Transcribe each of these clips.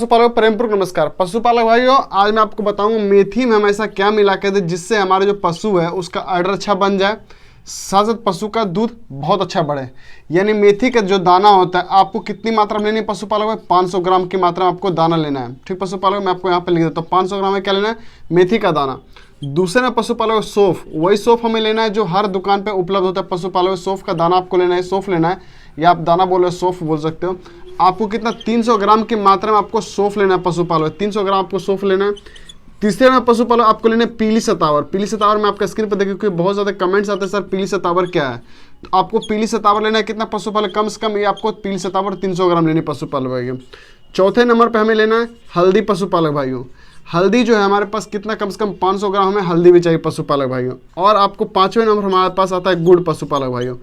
पशुपालक प्रेमपूर्वक नमस्कार। पशुपालक भाइयों, आज मैं आपको बताऊंगा मेथी में हम ऐसा क्या मिला के दे जिससे हमारे जो पशु है उसका आर्डर अच्छा बन जाए, साथ साथ पशु का दूध बहुत अच्छा बढ़े। यानी मेथी का जो दाना होता है आपको कितनी मात्रा में लेनी है पशुपालक में? 500 ग्राम की मात्रा में आपको दाना लेना है। ठीक पशुपालक, मैं आपको यहाँ पे लिख देता हूँ 500 ग्राम में क्या लेना है? मेथी का दाना। दूसरे में पशुपालक सौंफ, वही सौंफ हमें लेना है जो हर दुकान पे उपलब्ध होता है। पशुपालक सौंफ का दाना आपको लेना है, सौंफ लेना है, या आप दाना बोल रहे हो सौंफ बोल सकते हो। आपको कितना 300 ग्राम की मात्रा में आपको सौंफ लेना है पशुपालक, 300 ग्राम आपको सौंफ लेना है। तीसरे में पशुपालक आपको लेना है पीली सतावर। पीली सतावर में आपका स्क्रीन पर देखिए क्योंकि बहुत ज़्यादा कमेंट्स आते हैं सर पीली सतावर क्या है, तो आपको पीली सतावर लेना है। कितना पशुपालक? कम से कम ये आपको पीली सतावर 300 ग्राम लेनी पशुपालक भाइयों। चौथे नंबर पर हमें लेना है हल्दी पशुपालक भाइयों। हल्दी जो है हमारे पास कितना, कम से कम 500 ग्राम हमें हल्दी भी चाहिए पशुपालक भाइयों। और आपको पाँचवें नंबर हमारे पास आता है गुड़ पशुपालक भाइयों,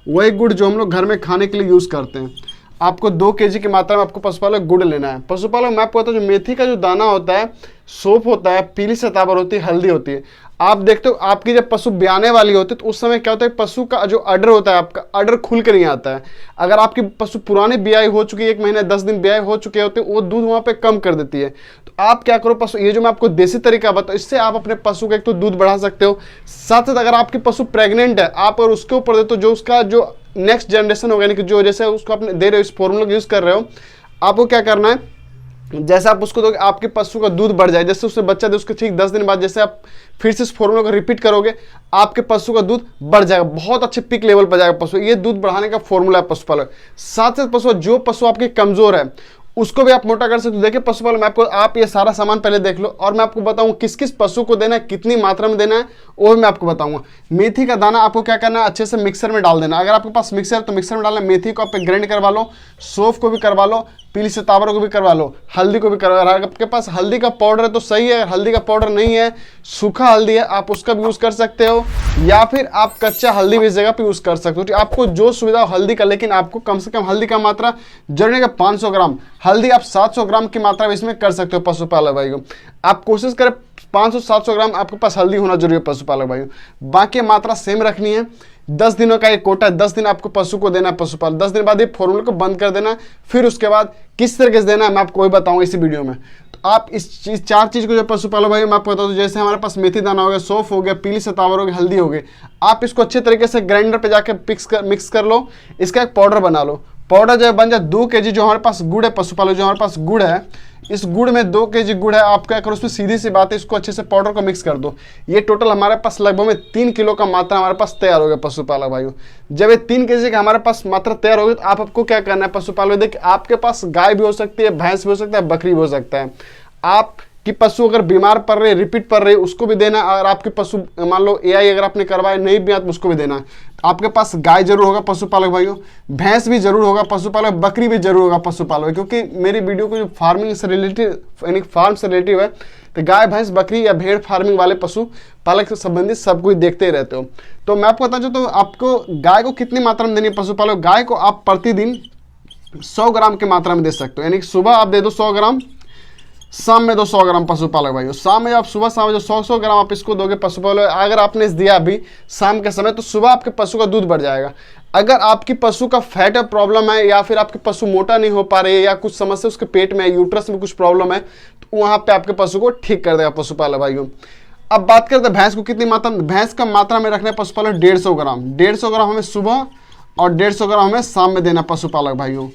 वही गुड़ जो हम लोग घर में खाने के लिए यूज़ करते हैं। आपको 2 केजी की मात्रा में आपको पशुपालक गुड़ लेना है। पशुपालक मैं आपको बताऊँ जो मेथी का जो दाना होता है, सौंफ होता है, पीली सतावर होती है, हल्दी होती है। आप देखते हो आपकी जब पशु ब्याने वाली होती है तो उस समय क्या होता है, पशु का जो अडर होता है आपका अडर खुल कर नहीं आता है। अगर आपकी पशु पुरानी ब्याई हो चुकी है, 1 महीने 10 दिन ब्याई हो चुके होते हैं, वो दूध वहाँ पे कम कर देती है। तो आप क्या करो, पशु ये जो मैं आपको देसी तरीका बताऊँ इससे आप अपने पशु का एक तो दूध बढ़ा सकते हो, साथ साथ अगर आपकी पशु प्रेग्नेंट है आप और उसके ऊपर दे तो जो उसका जो नेक्स्ट जनरेशन होगा, यानी कि जो जैसे उसको अपने दे रहे हो, इस फॉर्मूला यूज़ कर रहे हो, आपको क्या करना है, जैसे आप उसको दोगे आपके पशु का दूध बढ़ जाए। जैसे उसने बच्चा दे उसके ठीक 10 दिन बाद जैसे आप फिर से इस फॉर्मूला को रिपीट करोगे आपके पशु का दूध बढ़ जाएगा, बहुत अच्छे पीक लेवल पर जाएगा पशु। ये दूध बढ़ाने का फॉर्मूला है पशुपालक। साथ साथ पशु जो पशु आपके कमजोर है उसको भी आप मोटा कर सकते हो। देखिए पशुपालक मैं आपको, आप ये सारा सामान पहले देख लो और मैं आपको बताऊं किस किस पशु को देना है, कितनी मात्रा में देना है, वो भी मैं आपको बताऊंगा। मेथी का दाना आपको क्या करना है, अच्छे से मिक्सर में डाल देना। अगर आपके पास मिक्सर है तो मिक्सर में डालना। मेथी को आप ग्राइंड करवा लो, सौंफ को भी करवा लो, पीली सतावर को भी करवा लो, हल्दी को भी करवा लो। अगर आपके पास हल्दी का पाउडर है तो सही है, हल्दी का पाउडर नहीं है, सूखा हल्दी है, आप उसका भी यूज़ कर सकते हो, या फिर आप कच्चा हल्दी भी इस जगह पे यूज़ कर सकते हो। आपको जो सुविधा हो हल्दी का, लेकिन आपको कम से कम हल्दी का मात्रा जरूर का 500 ग्राम। हल्दी आप 700 ग्राम की मात्रा में इसमें कर सकते हो पशुपालक भाइयों। आप कोशिश करें 500-700 ग्राम आपके पास हल्दी होना जरूरी है पशुपालक भाइयों। बाकी मात्रा सेम रखनी है। 10 दिनों का एक कोटा है, 10 दिन आपको पशु को देना है पशुपालक। 10 दिन बाद ये फॉर्मूले को बंद कर देना। फिर उसके बाद किस तरीके से देना है मैं आपको वही बताऊंगा इसी वीडियो में। तो आप इस 4 चीज़ को जो पशुपालक भाई मैं आपको बता दूँ, जैसे हमारे पास मेथी दाना हो गया, सौंफ हो गया, पीली सतावर हो गई, हल्दी हो गई, आप इसको अच्छे तरीके से ग्राइंडर पे जाकर मिक्स कर लो, इसका एक पाउडर बना लो। पाउडर जब बन जाए 2 केजी जो हमारे पास गुड़ है पशुपालक, जो हमारे पास गुड़ है, इस गुड़ में 2 केजी गुड़ है, आप क्या करो उसमें सीधी सी बात है इसको अच्छे से पाउडर को मिक्स कर दो। ये टोटल हमारे पास लगभग में 3 किलो का मात्रा हमारे पास तैयार हो गया पशुपालक भाइयों। जब ये 3 केजी का हमारे पास मात्रा तैयार हो गई तो आपको क्या करना है पशुपालक, देखिए आपके पास गाय भी हो सकती है, भैंस भी हो सकता है, बकरी भी हो सकता है। आप कि पशु अगर बीमार पड़ रहे, रिपीट पड़ रहे, उसको भी देना। अगर आपके पशु मान लो एआई अगर आपने करवाया नहीं भी तो उसको भी देना। आपके पास गाय जरूर होगा पशुपालक भाइयों, भैंस भी जरूर होगा पशुपालक, बकरी भी जरूर होगा पशुपालक, क्योंकि मेरी वीडियो को जो फार्मिंग से रिलेटेड यानी फार्म से रिलेटिव है तो गाय भैंस बकरी या भेड़ फार्मिंग वाले पशु पालक से संबंधित सब कुछ देखते ही रहते हो। तो मैं आपको बताऊँ तो आपको गाय को कितनी मात्रा में देनी है पशुपालक, गाय को आप प्रतिदिन 100 ग्राम की मात्रा में दे सकते हो। यानी कि सुबह आप दे दो 100 ग्राम, शाम में दो 100 ग्राम पशुपालक भाइयों। शाम में आप सुबह शाम जो 100 ग्राम आप इसको दोगे पशुपालक, अगर आपने दिया अभी शाम के समय तो सुबह आपके पशु का दूध बढ़ जाएगा। अगर आपकी पशु का फैट प्रॉब्लम है या फिर आपके पशु मोटा नहीं हो पा रहे या कुछ समस्या उसके पेट में, यूट्रस में कुछ प्रॉब्लम है, तो वहाँ पे आपके पशु को ठीक कर देगा पशुपालक भाइयों। अब बात करते हैं भैंस को कितनी मात्रा, भैंस का मात्रा में रखना है पशुपालक 150 ग्राम। 150 ग्राम हमें सुबह और 150 ग्राम हमें शाम में देना पशुपालक भाइयों।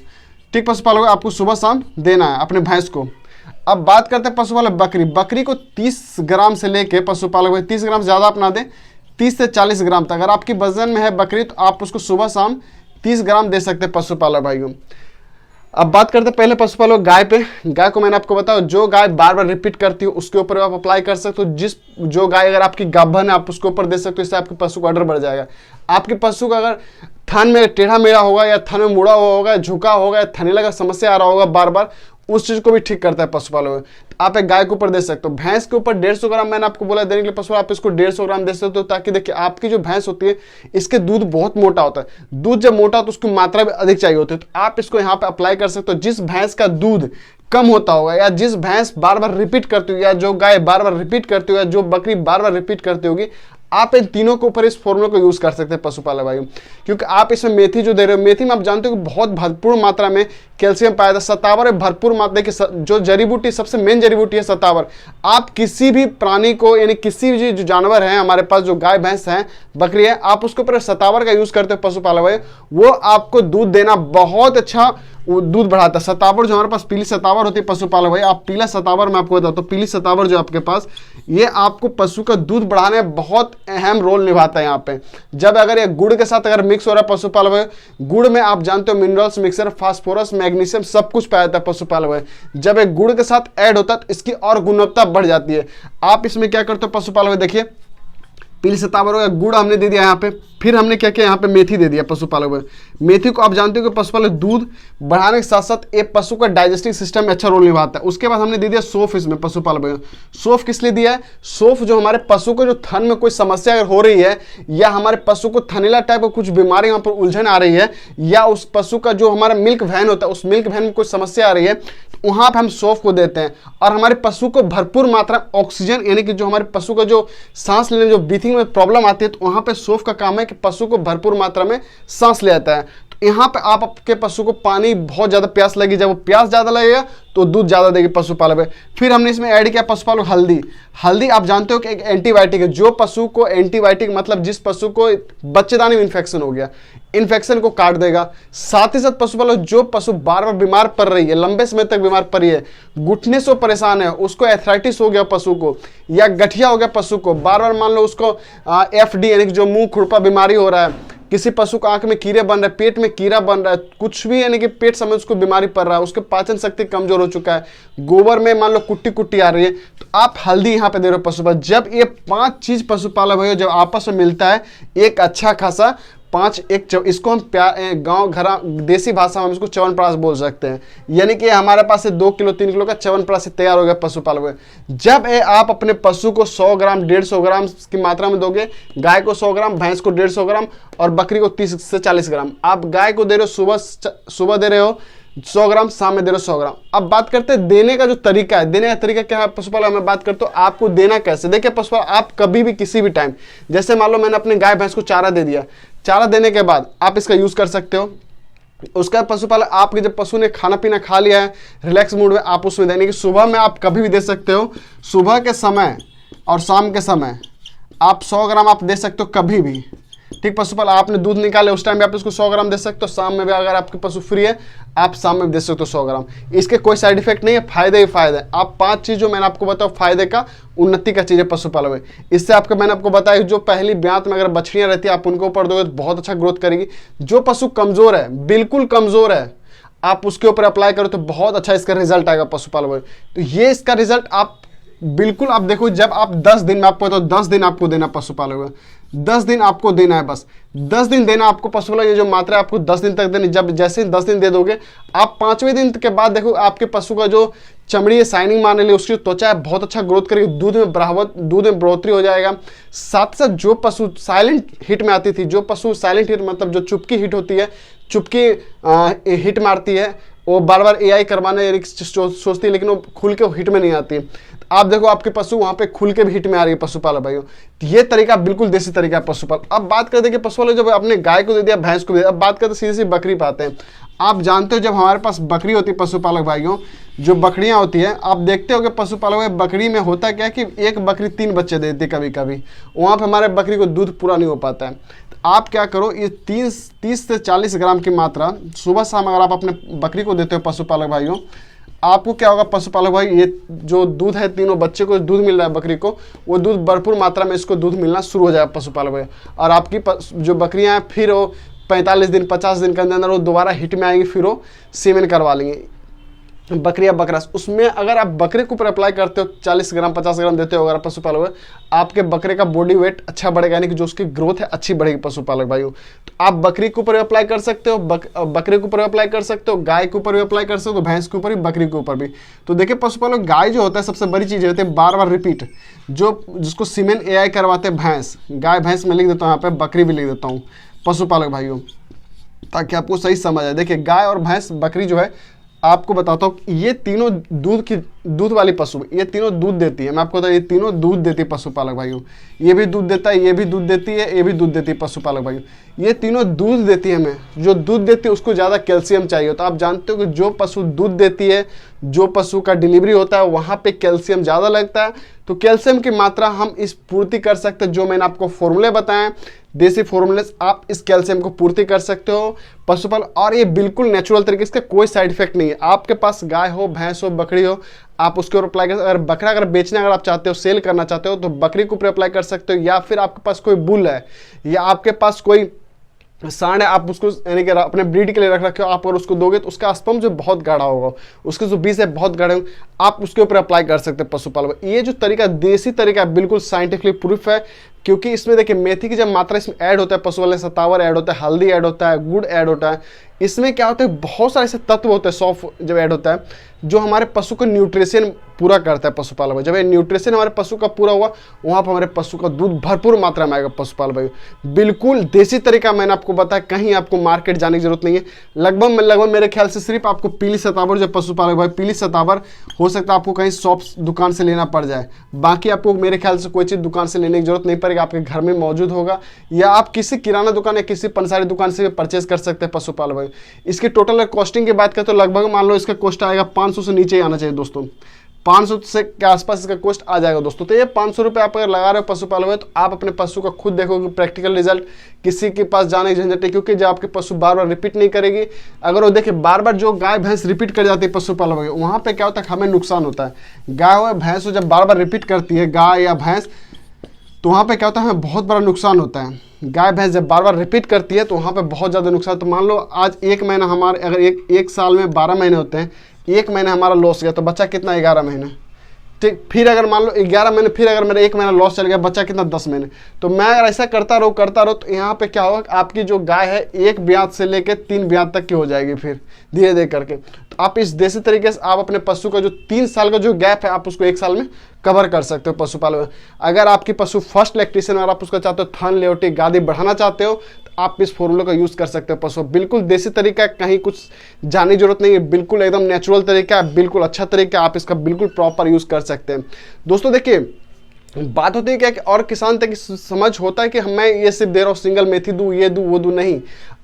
ठीक पशुपालक आपको सुबह शाम देना है अपने भैंस को। अब बात करते हैं पशुपालक बकरी। बकरी को 30 ग्राम से लेके पशुपालक भाई 30 ग्राम ज़्यादा अपना दें, 30 से 40 ग्राम तक। अगर आपकी वजन में है बकरी तो आप उसको सुबह शाम 30 ग्राम दे सकते हैं पशुपालक भाइयों। अब बात करते हैं पहले पशुपालक गाय पे। गाय को मैंने आपको बताया जो गाय बार बार रिपीट करती हो उसके ऊपर आप अप्लाई कर सकते हो। जो गाय अगर आपकी गाभन है आप उसके ऊपर दे सकते हो, इससे आपके पशु का ऑर्डर बढ़ जाएगा। आपके पशु का अगर थन में टेढ़ा मेढ़ा होगा या थन में मुड़ा हुआ होगा, झुका होगा या थनेला का समस्या आ रहा होगा बार बार, उस चीज को भी ठीक करता है पशुपालक। आप एक गाय के ऊपर दे सकते हो। भैंस के ऊपर 150 ग्राम मैंने आपको बोला देने के लिए पशुपालक, आप इसको 150 ग्राम दे सकते हो, ताकि देखिए आपकी जो भैंस होती है इसके दूध बहुत मोटा होता है। दूध जब मोटा तो उसकी मात्रा भी अधिक चाहिए होती है, तो आप इसको यहाँ पे अप्लाई कर सकते हो। जिस भैंस का दूध कम होता होगा या जिस भैंस बार बार रिपीट करती होगी या जो गाय बार बार रिपीट करती होगी या जो बकरी बार बार रिपीट करती होगी, आप इन तीनों के ऊपर इस फॉर्मूला को यूज कर सकते हैं पशुपालक भाइयों, क्योंकि आप इसमें मेथी जो दे रहे हो, मेथी में आप जानते हो कि बहुत भरपूर मात्रा में कैल्शियम पाया जाता है। सतावर में भरपूर मात्रा की जो जड़ी बूटी, सबसे मेन जड़ी बूटी है सतावर। आप किसी भी प्राणी को, यानी किसी भी जो जानवर है हमारे पास, जो गाय भैंस है, बकरी है, आप उसके ऊपर सतावर का यूज करते हो पशुपालक भाई, वो आपको दूध देना बहुत अच्छा दूध बढ़ाता है। सतावर जो हमारे पास पीली सतावर होती है पशुपालक भाई, आप पीला सतावर मैं आपको बताता हूं, तो पीली सतावर जो आपके पास, ये आपको पशु का दूध बढ़ाने में बहुत अहम रोल निभाता है। यहाँ पे जब अगर ये गुड़ के साथ अगर मिक्स हो रहा है पशुपालक भाई, गुड़ में आप जानते हो मिनरल्स, मिक्सर, फास्फोरस, मैग्नीशियम सब कुछ पाया जाता है पशुपालक भाई। जब एक गुड़ के साथ ऐड होता है तो इसकी और गुणवत्ता बढ़ जाती है। आप इसमें क्या करते हो पशुपालक भाई, देखिए पीली सतावर हो गया, गुड़ हमने दे दिया यहाँ पे, फिर हमने क्या किया यहाँ पे मेथी दे दिया पशुपालक में। मेथी को आप जानते हो कि पशुपालक दूध बढ़ाने के साथ साथ एक पशु का डाइजेस्टिव सिस्टम में अच्छा रोल निभाता है। उसके बाद हमने दे दिया सौंफ इसमें पशुपालक में। सौंफ किस लिए दिया है? सौंफ जो हमारे पशु को जो थन में कोई समस्या अगर हो रही है, या हमारे पशु को थनीला टाइप का कुछ बीमारी वहाँ पर उलझन आ रही है, या उस पशु का जो हमारा मिल्क वैन होता है उस मिल्क वैन में कोई समस्या आ रही है, तो वहाँ पर हम सौंफ को देते हैं। और हमारे पशु को भरपूर मात्रा में ऑक्सीजन, यानी कि जो हमारे पशु का जो सांस लेने जो ब्रीथिंग में प्रॉब्लम आती है, तो वहाँ पे सौंफ का काम है कि पशु को भरपूर मात्रा में सांस ले आता है। तो यहाँ पे आप आपके पशु को पानी, बहुत ज्यादा प्यास लगी, जब वो प्यास ज्यादा लगेगा तो दूध ज्यादा देगी पशुपालक में। फिर हमने इसमें ऐड किया पशुपालक हल्दी। हल्दी आप जानते हो कि एक एंटीबायोटिक है। जो पशु को एंटीबायोटिक मतलब जिस पशु को बच्चेदानी में इन्फेक्शन हो गया, इन्फेक्शन को काट देगा। साथ ही साथ पशुपालक जो पशु बार बार बीमार पड़ रही है, लंबे समय तक बीमार पड़ रही है, घुटने से परेशान है, उसको एथराइटिस हो गया पशु को, या गठिया हो गया पशु को, बार बार मान लो उसको FD यानी कि जो मुंह खुरपा बीमारी हो रहा है, किसी पशु को आंख में कीड़े बन रहे, पेट में कीड़ा बन रहा है, कुछ भी यानी कि पेट समय उसको बीमारी पड़ रहा है, उसके पाचन शक्ति कमजोर हो चुका है, गोबर में मान लो कुट्टी कुट्टी आ रही है, तो आप हल्दी यहाँ पे दे रहे हो पशुपालक। जब ये 5 चीज पशुपालक भाइयों जब आपस में मिलता है, एक अच्छा खासा 5 एक इसको हम गांव घर देसी भाषा में हम इसको च्यवनप्राश बोल सकते हैं। यानी कि हमारे पास से 2 किलो 3 किलो का च्यवनप्राश तैयार हो गया पशुपालक में। जब आप अपने पशु को 100 ग्राम 150 ग्राम की मात्रा में दोगे, गाय को 100 ग्राम, भैंस को 150 ग्राम और बकरी को 30 से 40 ग्राम। आप गाय को दे रहे हो सुबह दे रहे हो 100 ग्राम, शाम में दे रहे हो 100 ग्राम। अब बात करते हैं देने का जो तरीका है, देने का तरीका क्या है पशुपालक में बात करते हो, आपको देना कैसे। देखिए पशुपालक, आप कभी भी किसी भी टाइम, जैसे मान लो मैंने अपने गाय भैंस को चारा दे दिया, चारा देने के बाद आप इसका यूज कर सकते हो। उसका पशुपालक आपके जब पशु ने खाना पीना खा लिया है, रिलैक्स मूड में, आप उसमें देने की सुबह में आप कभी भी दे सकते हो। सुबह के समय और शाम के समय आप 100 ग्राम आप दे सकते हो कभी भी। ठीक पशुपालक, आपने दूध निकाले उस टाइम भी आप इसको 100 ग्राम दे सकते हो। शाम में भी अगर आपके पशु फ्री है, आप शाम में भी दे सकते हो 100 ग्राम। इसके कोई साइड इफेक्ट नहीं है, फायदे ही फायदे। आप 5 चीज जो मैंने आपको बताया फायदे का, उन्नति का चीज है पशुपालक में। इससे आपको मैंने आपको बताया जो पहली ब्यात में अगर बछड़ियां रहती है आप उनके ऊपर दोगे तो बहुत अच्छा ग्रोथ करेगी। जो पशु कमजोर है, बिल्कुल कमजोर है, आप उसके ऊपर अप्लाई करो तो बहुत अच्छा इसका रिजल्ट आएगा पशुपालक में। तो ये इसका रिजल्ट आप बिल्कुल आप देखो, जब आप 10 दिन में आपको तो 10 दिन आपको देना पशुपालक में, 10 दिन आपको देना है, बस 10 दिन देना आपको पशुपालक। ये जो मात्रा है आपको 10 दिन तक देनी। जब जैसे 10 दिन दे दोगे, आप 5वें दिन के बाद देखो आपके पशु का जो चमड़ी है शाइनिंग मारने लिए, उसकी त्वचा है बहुत अच्छा ग्रोथ करेगी, दूध में बढ़ोतरी हो जाएगा। साथ साथ जो पशु साइलेंट हिट में आती थी, जो पशु साइलेंट हिट मतलब जो चुपकी हिट होती है, चुपकी हिट मारती है, वो बार बार AI करवाने सोचती है, लेकिन वो खुल के हिट में नहीं आती। आप देखो आपके पशु वहां पे खुल के भी हिट में आ रही है पशुपालक भाइयों। तो ये तरीका बिल्कुल देसी तरीका है पशुपालक। अब बात करते हैं कि पशुपालक जब अपने गाय को दे दिया, भैंस को दे दिया, अब बात करते सीधे सीधे बकरी पाते हैं। आप जानते हो जब हमारे पास बकरी होती है पशुपालक भाइयों, जो बकरियां होती है, आप देखते हो कि पशुपालक में बकरी में होता क्या है कि एक बकरी 3 बच्चे देती है कभी कभी, वहां पर हमारे बकरी को दूध पूरा नहीं हो पाता है। तो आप क्या करो, ये 30 से 40 ग्राम की मात्रा सुबह शाम अगर आप अपने बकरी को देते हो पशुपालक भाइयों, आपको क्या होगा पशुपालक भाई, ये जो दूध है, तीनों बच्चे को दूध मिल रहा है बकरी को, वो दूध भरपूर मात्रा में इसको दूध मिलना शुरू हो जाएगा पशुपालक भाई। और आपकी जो बकरियां हैं फिर वो 45 दिन 50 दिन के अंदर वो दोबारा हिट में आएंगी, फिर वो सीमेन करवा लेंगे बकरिया बकरा। उसमें अगर आप बकरे के ऊपर अप्लाई करते हो, 40 ग्राम 50 ग्राम देते हो अगर पशुपालक में, आपके बकरे का बॉडी वेट अच्छा बढ़ेगा, यानी कि जो उसकी ग्रोथ है अच्छी बढ़ेगी पशुपालक भाइयों। तो आप बकरी के ऊपर भी अप्लाई कर सकते हो, बकरे के ऊपर भी अप्लाई कर सकते हो, गाय के ऊपर भी अप्लाई कर सकते हो, भैंस के ऊपर भी, बकरी के ऊपर भी। तो देखिए पशुपालक, गाय जो होता है सबसे बड़ी चीज होती है बार बार रिपीट, जिसको सीमेन AI करवाते हैं भैंस, गाय भैंस में लिख देता हूँ, यहाँ पे बकरी भी लिख देता हूँ पशुपालक भाइयों, ताकि आपको सही समझ आए। देखिए गाय और भैंस, बकरी जो है, आपको बताता हूँ, ये तीनों दूध की दूध वाली पशु, ये तीनों दूध देती है। मैं आपको बता, ये तीनों दूध देती है पशुपालक भाइयों। ये भी दूध देता है, ये भी दूध देती है, ये भी दूध देती है पशुपालक भाइयों। ये तीनों दूध देती है हमें। जो दूध देती है उसको ज़्यादा कैल्शियम चाहिए। तो आप जानते हो कि जो पशु दूध देती है, जो पशु का डिलीवरी होता है, वहाँ पे कैल्शियम ज़्यादा लगता है। तो कैल्शियम की मात्रा हम इस पूर्ति कर सकते हैं। जो मैंने आपको फॉर्मूले बताएं, देसी फॉर्मूले, आप इस कैल्शियम को पूर्ति कर सकते हो पशुपालन। और ये बिल्कुल नेचुरल तरीके से, कोई साइड इफेक्ट नहीं है। आपके पास गाय हो, भैंस हो, बकरी हो, आप उसके ऊपर अप्लाई कर। अगर बकरा अगर बेचना अगर आप चाहते हो, सेल करना चाहते हो, तो बकरी के ऊपर अप्लाई कर सकते हो। या फिर आपके पास कोई बुल है या आपके पास कोई सांड है, आप उसको यानी कि अपने ब्रीड के लिए रख रखे हो, आप अगर उसको दोगे तो उसका स्पर्म जो बहुत गाढ़ा होगा, उसके जो बीज है बहुत गाढ़े होंगे, आप उसके ऊपर अप्लाई कर सकते हैं पशुपालन। ये जो तरीका देसी तरीका है, बिल्कुल साइंटिफिकली प्रूफ है। क्योंकि इसमें देखिए मेथी की जब मात्रा इसमें ऐड होता है, पशु वाले सतावर ऐड होता है, हल्दी ऐड होता है, गुड़ ऐड होता है, इसमें क्या होता है, बहुत सारे ऐसे तत्व होते हैं, सौंफ जब ऐड होता है, जो हमारे पशु को न्यूट्रिशन पूरा करता है पशुपालन में। जब ये न्यूट्रिशन हमारे पशु का पूरा हुआ, वहाँ पर हमारे पशु का दूध भरपूर मात्रा में आएगा पशुपालन भाई। बिल्कुल देसी तरीका मैंने आपको बताया, कहीं आपको मार्केट जाने की जरूरत नहीं है। लगभग मेरे ख्याल से सिर्फ आपको पीली सतावर, जो पशुपालन भाई पीली सतावर हो सकता है आपको कहीं शॉप दुकान से लेना पड़ जाए। बाकी आपको मेरे ख्याल से कोई चीज़ दुकान से लेने की जरूरत नहीं पड़ेगी, आपके घर में मौजूद होगा, या आप किसी किराना दुकान या किसी पंसारी दुकान से परचेज कर सकते हैं पशुपालन भाई। इसकी टोटल कॉस्टिंग की बात करें तो लगभग मान लो इसका कॉस्ट आएगा 500 से नीचे ही आना चाहिए दोस्तों। 500 से के आसपास इसका कॉस्ट आ जाएगा दोस्तों। तो ये 500 रुपये आप अगर लगा रहे हो पशुपालन में, तो आप अपने पशु का खुद देखोगे प्रैक्टिकल रिजल्ट, किसी के पास जाने की झंझट है। क्योंकि जब आपके पशु बार बार रिपीट नहीं करेगी, अगर वो देखिए बार बार जो गाय भैंस रिपीट कर जाती है पशुपालन में, वहाँ पे क्या होता है, हमें नुकसान होता है। गाय हो भैंस हो जब बार बार रिपीट करती है, गाय या भैंस, तो वहाँ पे क्या होता है, हमें बहुत बड़ा नुकसान होता है। गाय भैंस जब बार बार रिपीट करती है तो वहाँ पे बहुत ज़्यादा नुकसान। तो मान लो आज 1 महीना हमारे, अगर एक साल में 12 महीने होते हैं, 1 महीना हमारा लॉस गया, तो बच्चा कितना, 11 महीने। ठीक, फिर अगर मान लो 11 महीने, फिर अगर मेरा 1 महीना लॉस चल गया, बच्चा कितना, 10 महीने। तो मैं अगर ऐसा करता रहूँ तो यहाँ पे क्या होगा, आपकी जो गाय है 1 ब्याज से लेकर 3 ब्याज तक की हो जाएगी फिर धीरे धीरे करके। तो आप इस देसी तरीके से आप अपने पशु का जो 3 साल का जो गैप है, आप उसको 1 साल में कवर कर सकते हो पशुपालन में। अगर आपकी पशु फर्स्ट लैक्टेशन, अगर आप उसका चाहते हो थन लेवटी गादी बढ़ाना चाहते हो, तो आप इस फॉर्मूले का यूज़ कर सकते हो पशु। बिल्कुल देसी तरीका है, कहीं कुछ जाने की जरूरत नहीं है, बिल्कुल एकदम नेचुरल तरीका है, बिल्कुल अच्छा तरीका है, आप इसका बिल्कुल प्रॉपर यूज़ कर सकते हैं दोस्तों। देखिए बात होती है क्या कि और किसान तक समझ होता है कि मैं ये सिर्फ दे रहा हूँ सिंगल मेथी दूँ, ये दूँ, वो दूँ, नहीं।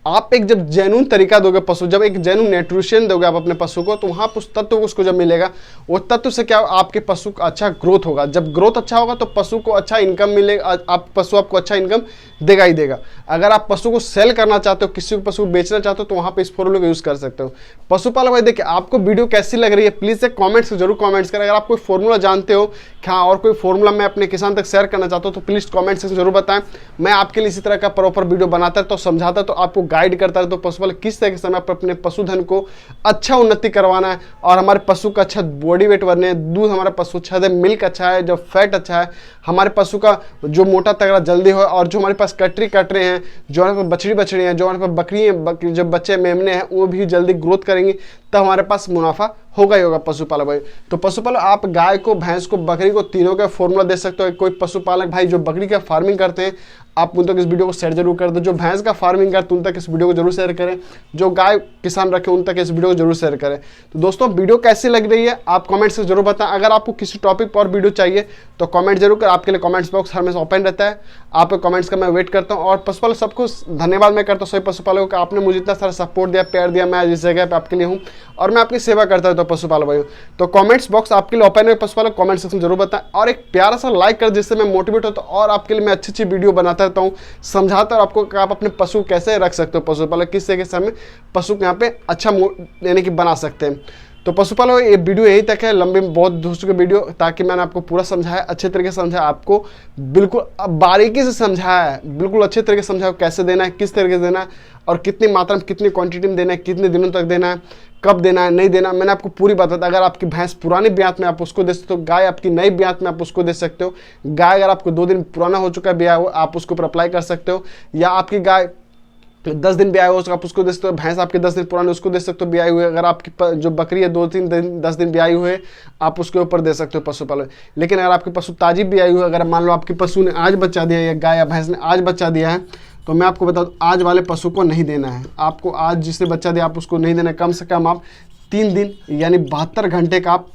आप एक जब जेन्युइन तरीका दोगे पशु, जब एक जेन्युइन न्यूट्रिशन दोगे आप अपने पशु को, तो वहाँ उस तत्व को उसको जब मिलेगा, वो तत्व से क्या आपके पशु का अच्छा ग्रोथ होगा। जब ग्रोथ अच्छा होगा तो पशु को अच्छा इनकम मिलेगा, पशु आपको अच्छा इनकम देगा ही देगा। अगर आप पशु को सेल करना चाहते हो, किसी को पशु को बेचना चाहते हो, तो वहाँ पे इस फॉर्मूले का यूज़ कर सकते हो पशुपालन भाई। देखिए आपको वीडियो कैसी लग रही है, प्लीज़ एक कॉमेंट्स जरूर कॉमेंट्स करें। अगर आप कोई फॉर्मूला जानते हो, क्या और कोई फॉर्मूला मैं अपने किसान तक शेयर करना चाहता हूँ, तो प्लीज़ कॉमेंट सेक्शन जरूर बताएं। मैं आपके लिए इसी तरह का प्रॉपर वीडियो बनाता है, तो समझाता है, तो आपको गाइड करता है, तो पशुपालन किस तरह से हमें अपने पशुधन को अच्छा उन्नति करवाना है, और हमारे पशु का अच्छा बॉडी वेट बनने, दूध हमारा पशु अच्छा है, मिल्क अच्छा है, जब फैट अच्छा है, हमारे पशु का जो मोटा तगड़ा जल्दी हो, और जो हमारे पास कटरी कट रहे हैं, जो हमारे पास बछड़ी हैं, जो हमारे पास बकरी हैं, जब बच्चे मेमने हैं, वो भी जल्दी ग्रोथ करेंगे, तब हमारे पास मुनाफा होगा ही होगा पशुपालन भाई। तो पशुपालन आप गाय को, भैंस को, बकरी को, तीनों का फॉर्मूला दे सकते हो। कोई पशुपालक भाई जो बकरी का फार्मिंग करते हैं, आप उन तक इस वीडियो को शेयर जरूर कर दो। जो भैंस का फार्मिंग करते हैं उन तक इस वीडियो को जरूर शेयर करें। जो गाय किसान रखे उन तक इस वीडियो को जरूर शेयर करें। तो दोस्तों वीडियो कैसी लग रही है आप कमेंट से जरूर बताएं। अगर आपको किसी टॉपिक पर वीडियो चाहिए तो कमेंट जरूर कर, आपके लिए कमेंट्स बॉक्स हमेशा ओपन रहता है, आपके कमेंट्स का मैं वेट करता हूँ। और पशुपालक सबको धन्यवाद मैं करता हूँ, सभी पशुपालकों का, आपने मुझे इतना सारा सपोर्ट दिया, प्यार दिया। मैं जिस जगह पर आपके लिए हूँ और मैं आपकी सेवा करता हूँ तो पशुपालक भाई। तो कमेंट्स बॉक्स आपके लिए ओपन है पशुपालक, कमेंट सेक्शन जरूर बताएं, और एक प्यारा सा लाइक कर, जिससे मैं मोटिवेट होता हूँ और आपके लिए मैं अच्छी अच्छी वीडियो बनाता रहता हूँ, समझाता और आपको आप अपने पशु कैसे रख सकते हो पशुपालक, किस तरीके से हमें पशु को यहाँ पे अच्छा यानी कि बना सकते हैं। तो पशुपालक ये वीडियो यही तक है, लंबी बहुत दोस्तों की वीडियो, ताकि मैंने आपको पूरा समझाया, अच्छे तरीके से समझाया, आपको बिल्कुल बारीकी से समझाया है, बिल्कुल अच्छे तरीके से समझाया कैसे देना है, किस तरीके से देना है, और कितनी मात्रा में, कितनी क्वांटिटी में देना है, कितने दिनों तक देना है, कब देना है, नहीं देना, मैंने आपको पूरी बात बताई। अगर आपकी भैंस पुरानी ब्यात में आप उसको दे सकते हो, गाय आपकी नई ब्यात में आप उसको दे सकते हो। गाय अगर आपको 2 दिन पुराना हो चुका है ब्याह हो, आप उसके ऊपर अप्लाई कर सकते हो, या आपकी गाय 10 दिन ब्याह हो आप उसको दे सकते हो। भैंस आपके 10 दिन पुराने उसको दे सकते हो ब्याह हुए। अगर आपकी जो बकरी है 2-3 दिन 10 दिन ब्याह हुए, आप उसके ऊपर दे सकते हो पशुपालन। लेकिन अगर आपकी पशु ताजी ब्याह हुई, अगर मान लो आपकी पशु ने आज बच्चा दिया, या गाय या भैंस ने आज बच्चा दिया है, तो मैं आपको बता दूं आज वाले पशु को नहीं देना है। आपको आज जिसने बच्चा दिया आप उसको नहीं देना है। कम से कम आप 3 दिन यानी 72 घंटे का आप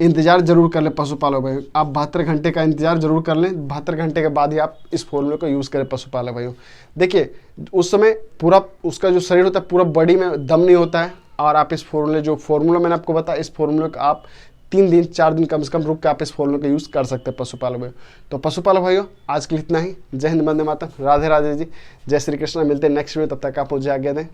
इंतज़ार जरूर कर लें पशुपालक भाइयों। आप 72 घंटे का इंतज़ार जरूर कर लें। 72 घंटे के बाद ही आप इस फॉर्मूले को यूज़ करें पशुपालक भाइयों। देखिए उस समय पूरा उसका जो शरीर होता है पूरा बॉडी में दम नहीं होता है, और आप इस फॉर्मूला मैंने आपको बताया, इस फॉर्मूले को आप 3 दिन 4 दिन कम से कम रुक के आप इस फॉर्मूले का यूज़ कर सकते हैं पशुपालक भाइयों। तो पशुपालक भाइयों आज के लिए इतना ही। जय हिंद, वंदे मातरम, राधे राधे जी, जय श्री कृष्ण। मिलते हैं नेक्स्ट वीडियो, तब तक आप मुझे आज्ञा दें।